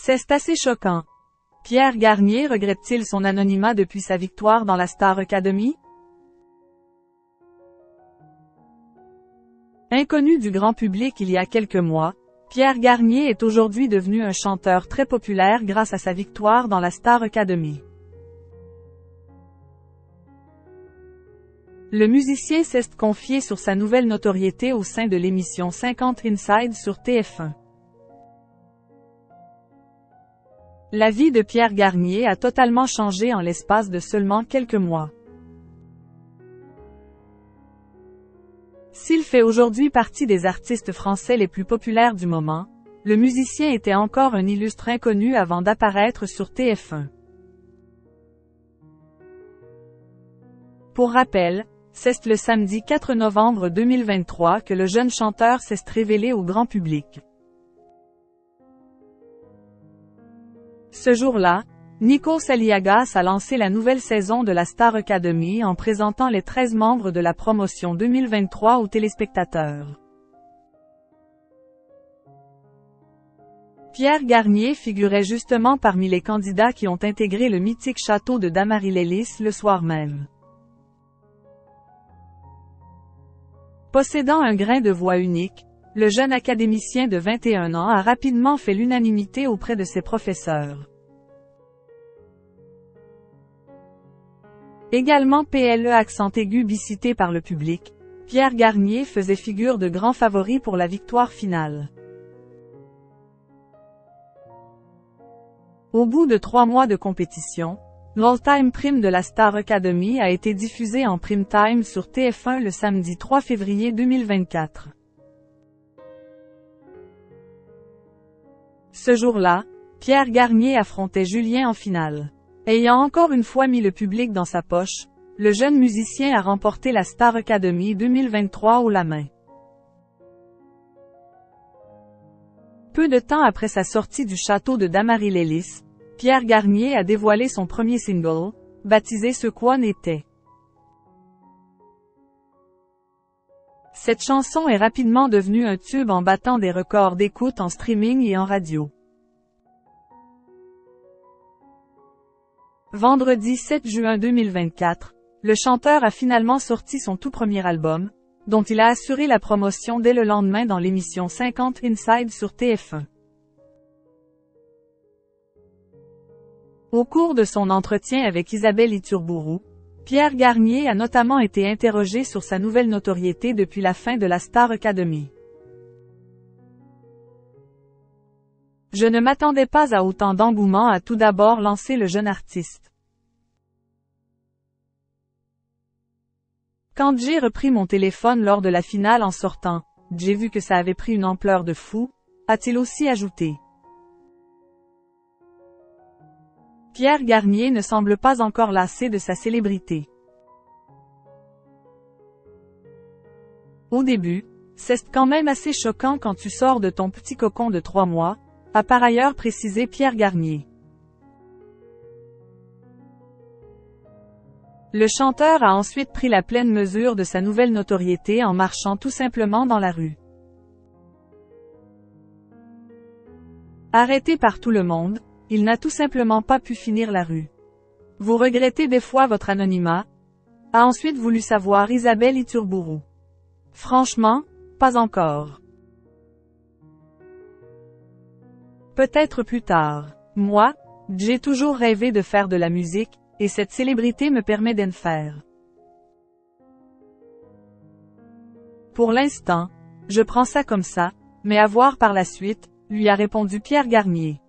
C'est assez choquant. Pierre Garnier regrette-t-il son anonymat depuis sa victoire dans la Star Academy? Inconnu du grand public il y a quelques mois, Pierre Garnier est aujourd'hui devenu un chanteur très populaire grâce à sa victoire dans la Star Academy. Le musicien s'est confié sur sa nouvelle notoriété au sein de l'émission 50 Inside sur TF1. La vie de Pierre Garnier a totalement changé en l'espace de seulement quelques mois. S'il fait aujourd'hui partie des artistes français les plus populaires du moment, le musicien était encore un illustre inconnu avant d'apparaître sur TF1. Pour rappel, c'est le samedi 4 novembre 2023 que le jeune chanteur s'est révélé au grand public. Ce jour-là, Nikos Aliagas a lancé la nouvelle saison de la Star Academy en présentant les 13 membres de la promotion 2023 aux téléspectateurs. Pierre Garnier figurait justement parmi les candidats qui ont intégré le mythique château de Dammarie-les-Lys le soir même. Possédant un grain de voix unique, le jeune académicien de 21 ans a rapidement fait l'unanimité auprès de ses professeurs. Également PLE accent aigu bicité par le public, Pierre Garnier faisait figure de grand favori pour la victoire finale. Au bout de 3 mois de compétition, l'All-Time Prime de la Star Academy a été diffusé en prime time sur TF1 le samedi 3 février 2024. Ce jour-là, Pierre Garnier affrontait Julien en finale. Ayant encore une fois mis le public dans sa poche, le jeune musicien a remporté la Star Academy 2023 haut la main. Peu de temps après sa sortie du château de Dammarie-les-Lys, Pierre Garnier a dévoilé son premier single, baptisé Ce quoi n'était. Cette chanson est rapidement devenue un tube en battant des records d'écoute en streaming et en radio. Vendredi 7 juin 2024, le chanteur a finalement sorti son tout premier album, dont il a assuré la promotion dès le lendemain dans l'émission 50 Inside sur TF1. Au cours de son entretien avec Isabelle Iturburu, Pierre Garnier a notamment été interrogé sur sa nouvelle notoriété depuis la fin de la Star Academy. Je ne m'attendais pas à autant d'engouement, a tout d'abord lancé le jeune artiste. Quand j'ai repris mon téléphone lors de la finale en sortant, j'ai vu que ça avait pris une ampleur de fou, a-t-il aussi ajouté. Pierre Garnier ne semble pas encore lassé de sa célébrité. Au début, c'est quand même assez choquant quand tu sors de ton petit cocon de 3 mois, a par ailleurs précisé Pierre Garnier. Le chanteur a ensuite pris la pleine mesure de sa nouvelle notoriété en marchant tout simplement dans la rue. Arrêté par tout le monde, il n'a tout simplement pas pu finir la rue. Vous regrettez des fois votre anonymat? A ensuite voulu savoir Isabelle Iturburu. Franchement, pas encore. Peut-être plus tard. Moi, j'ai toujours rêvé de faire de la musique, et cette célébrité me permet d'en faire. Pour l'instant, je prends ça comme ça, mais à voir par la suite, lui a répondu Pierre Garnier.